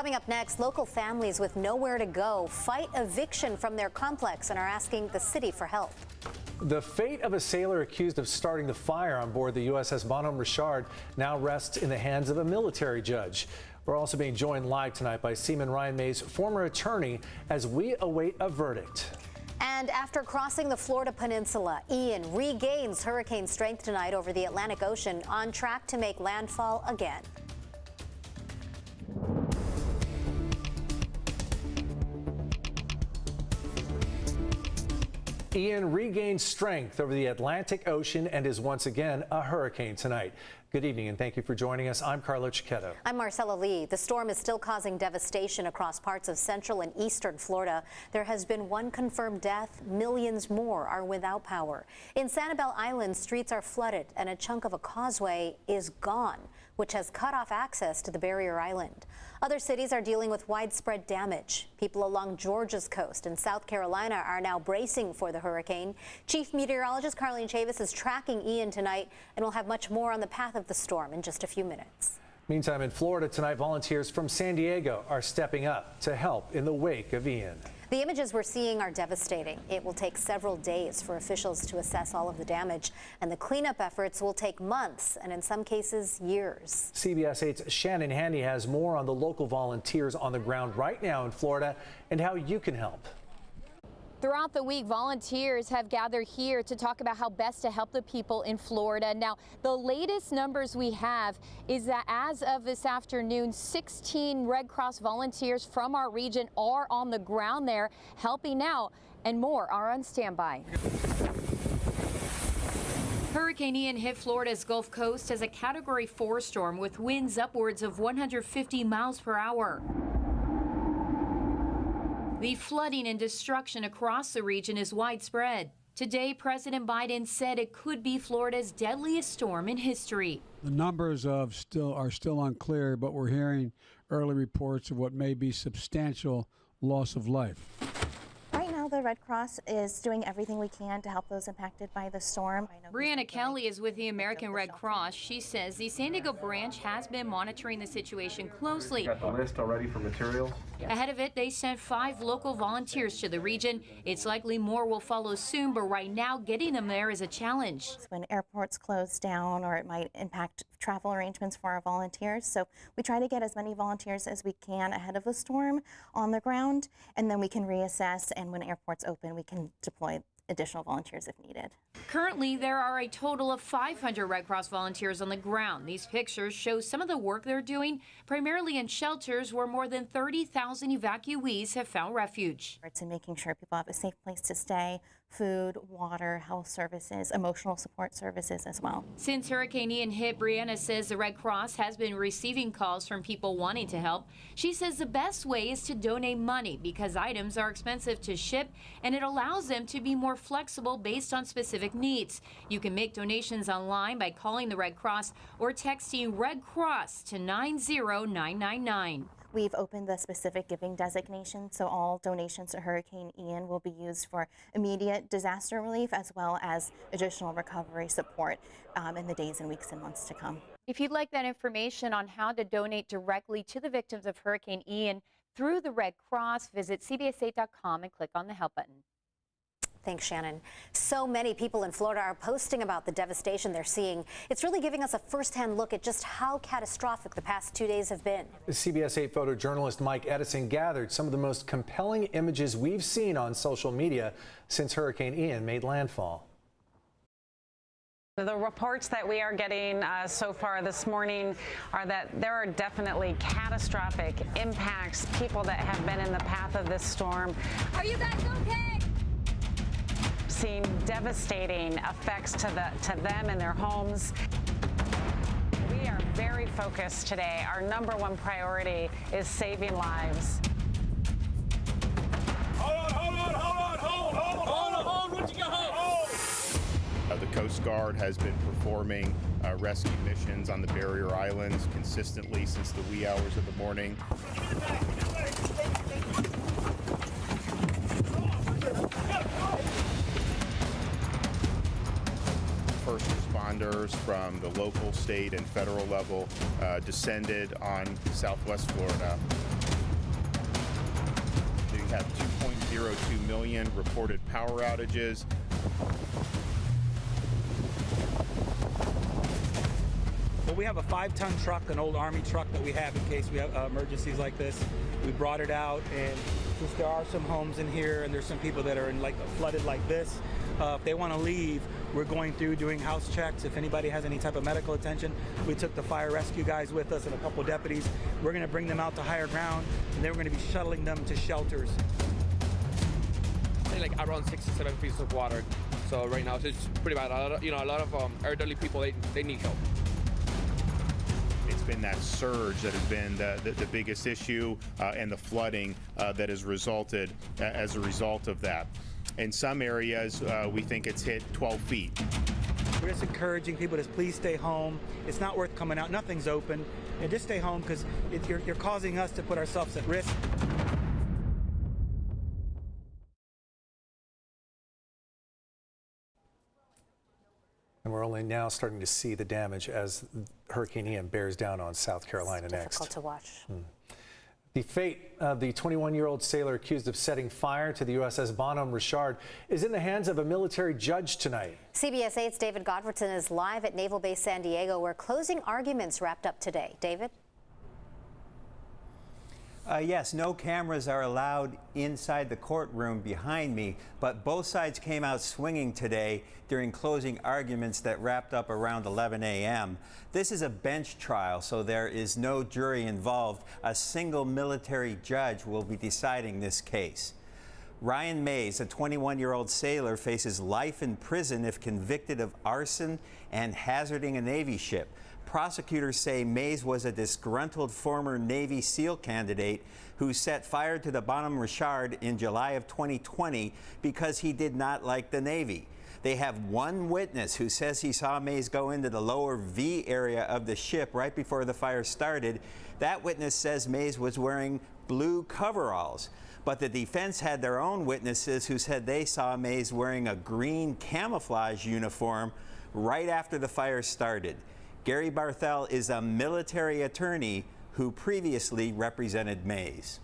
Coming up next, local families with nowhere to go fight eviction from their complex and are asking the city for help. The fate of a sailor accused of starting the fire on board the USS Bonhomme Richard now rests in the hands of a military judge. We're also being joined live tonight by Seaman Ryan May's former attorney as we await a verdict. And after crossing the Florida Peninsula, Ian regains hurricane strength tonight over the Atlantic Ocean, on track to make landfall again. Ian regains strength over the Atlantic Ocean and is once again a hurricane tonight. Good evening and thank you for joining us. I'm Carlo Cicchetto. I'm Marcella Lee. The storm is still causing devastation across parts of central and eastern Florida. There has been one confirmed death. Millions more are without power. In Sanibel Island, streets are flooded and a chunk of a causeway is gone, which has cut off access to the barrier island. Other cities are dealing with widespread damage. People along Georgia's coast and South Carolina are now bracing for the hurricane. Chief Meteorologist Carlene Chavis is tracking Ian tonight, and we'll have much more on the path of the storm in just a few minutes. Meantime, in Florida tonight, volunteers from San Diego are stepping up to help in the wake of Ian. The images we're seeing are devastating. It will take several days for officials to assess all of the damage, and the cleanup efforts will take months and in some cases years. CBS 8's Shannon Handy has more on the local volunteers on the ground right now in Florida and how you can help. Throughout the week, volunteers have gathered here to talk about how best to help the people in Florida. Now, the latest numbers we have is that as of this afternoon, 16 Red Cross volunteers from our region are on the ground there helping out, and more are on standby. Hurricane Ian hit Florida's Gulf Coast as a Category 4 storm with winds upwards of 150 miles per hour. The flooding and destruction across the region is widespread. Today, President Biden said it could be Florida's deadliest storm in history. The numbers are still unclear, but we're hearing early reports of what may be substantial loss of life. Right now, the Red Cross is doing everything we can to help those impacted by the storm. Brianna Kelly is with the American Red Cross. She says the San Diego branch has been monitoring the situation closely. Got the list already for materials. Ahead of it, they sent 5 local volunteers to the region. It's likely more will follow soon, but right now, getting them there is a challenge. When airports close down, or it might impact travel arrangements for our volunteers. So we try to get as many volunteers as we can ahead of the storm on the ground, and then we can reassess, and when airports open, we can deploy additional volunteers if needed. Currently, there are a total of 500 Red Cross volunteers on the ground. These pictures show some of the work they're doing, primarily in shelters where more than 30,000 evacuees have found refuge. It's in making sure people have a safe place to stay, food, water, health services, emotional support services as well. Since Hurricane Ian hit, Brianna says the Red Cross has been receiving calls from people wanting to help. She says the best way is to donate money because items are expensive to ship, and it allows them to be more flexible based on specific needs. You can make donations online by calling the Red Cross or texting Red Cross to 90999. We've opened the specific giving designation, so all donations to Hurricane Ian will be used for immediate disaster relief as well as additional recovery support in the days and weeks and months to come. If you'd like that information on how to donate directly to the victims of Hurricane Ian through the Red Cross, visit CBS8.com and click on the help button. Thanks, Shannon. So many people in Florida are posting about the devastation they're seeing. It's really giving us a firsthand look at just how catastrophic the past 2 days have been. CBS 8 photojournalist Mike Edison gathered some of the most compelling images we've seen on social media since Hurricane Ian made landfall. The reports that we are getting so far this morning are that there are definitely catastrophic impacts, people that have been in the path of this storm. Are you guys okay? Seeing devastating effects to them and their homes. We are very focused today. Our #1 priority is saving lives. Hold. What you got? Hold. The Coast Guard has been performing rescue missions on the barrier islands consistently since the wee hours of the morning. First responders from the local, state, and federal level descended on Southwest Florida. We have 2.02 million reported power outages. Well, we have a 5-ton truck, an old Army truck that we have in case we have emergencies like this. We brought it out, and since there are some homes in here and there's some people that are in flooded like this, if they want to leave, we're going through doing house checks. If anybody has any type of medical attention, we took the fire rescue guys with us and a couple deputies. We're going to bring them out to higher ground, and then we're going to be shuttling them to shelters. Like around 6 to 7 feet of water. So right now it's pretty bad. A lot of elderly people, they need help. It's been that surge that has been the biggest issue, and the flooding that has resulted as a result of that. In some areas, we think it's hit 12 feet. We're just encouraging people to please stay home. It's not worth coming out. Nothing's open. And just stay home because you're causing us to put ourselves at risk. And we're only now starting to see the damage as Hurricane Ian bears down on South Carolina It's next. difficult to watch. The fate of the 21-year-old sailor accused of setting fire to the USS Bonhomme Richard is in the hands of a military judge tonight. CBS 8's David Godfredson is live at Naval Base San Diego, where closing arguments wrapped up today. David? Yes, no cameras are allowed inside the courtroom behind me, but both sides came out swinging today during closing arguments that wrapped up around 11 a.m. This is a bench trial, so there is no jury involved. A single military judge will be deciding this case. Ryan Mays, a 21-year-old sailor, faces life in prison if convicted of arson and hazarding a Navy ship. Prosecutors say Mays was a disgruntled former Navy SEAL candidate who set fire to the Bonhomme Richard in July of 2020 because he did not like the Navy. They have one witness who says he saw Mays go into the lower V area of the ship right before the fire started. That witness says Mays was wearing blue coveralls. But the defense had their own witnesses who said they saw Mays wearing a green camouflage uniform right after the fire started. Gary Barthel is a military attorney who previously represented Mays.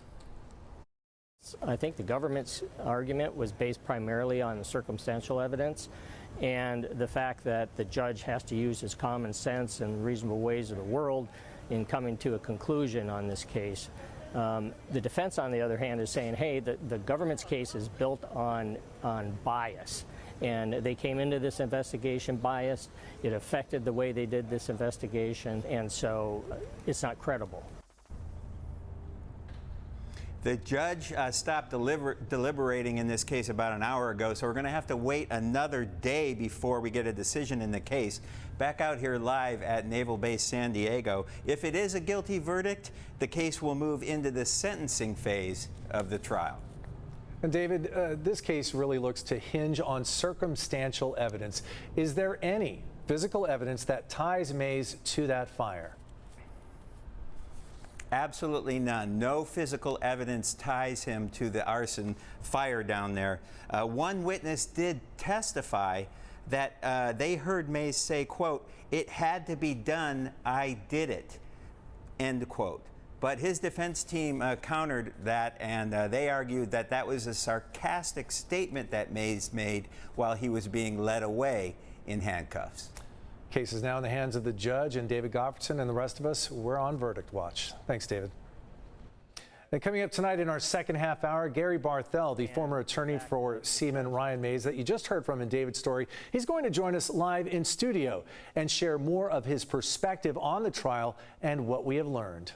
I think the government's argument was based primarily on circumstantial evidence and the fact that the judge has to use his common sense and reasonable ways of the world in coming to a conclusion on this case. The defense, on the other hand, is saying, hey, the government's case is built on bias. And they came into this investigation biased. It affected the way they did this investigation, and so it's not credible. The judge stopped deliberating in this case about an hour ago, so we're going to have to wait another day before we get a decision in the case. Back out here live at Naval Base San Diego. If it is a guilty verdict, the case will move into the sentencing phase of the trial. And David, this case really looks to hinge on circumstantial evidence. Is there any physical evidence that ties Mays to that fire? Absolutely none. No physical evidence ties him to the arson fire down there. One witness did testify that they heard Mays say, quote, "It had to be done, I did it," end quote. But his defense team countered that, and they argued that that was a sarcastic statement that Mays made while he was being led away in handcuffs. Case is now in the hands of the judge, and David Godfredson and the rest of us, we're on verdict watch. Thanks, David. And coming up tonight in our second half hour, Gary Barthel, the former attorney for Seaman Ryan Mays that you just heard from in David's story, he's going to join us live in studio and share more of his perspective on the trial and what we have learned.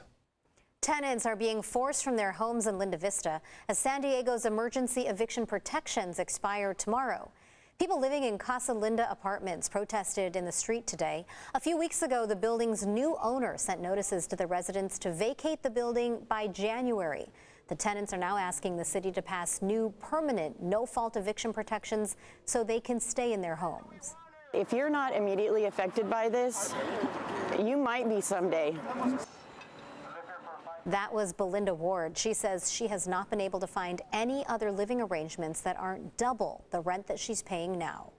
Tenants are being forced from their homes in Linda Vista as San Diego's emergency eviction protections expire tomorrow. People living in Casa Linda apartments protested in the street today. A few weeks ago, the building's new owner sent notices to the residents to vacate the building by January. The tenants are now asking the city to pass new permanent no-fault eviction protections so they can stay in their homes. If you're not immediately affected by this, you might be someday. That was Belinda Ward. She says she has not been able to find any other living arrangements that aren't double the rent that she's paying now.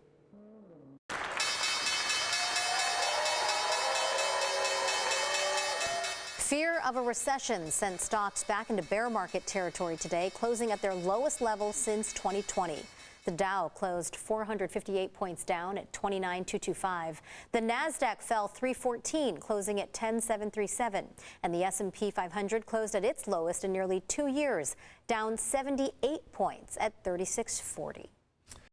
Fear of a recession sent stocks back into bear market territory today, closing at their lowest level since 2020. The Dow closed 458 points down at 29,225. The Nasdaq fell 314, closing at 10,737. And the S&P 500 closed at its lowest in nearly 2 years, down 78 points at 3640.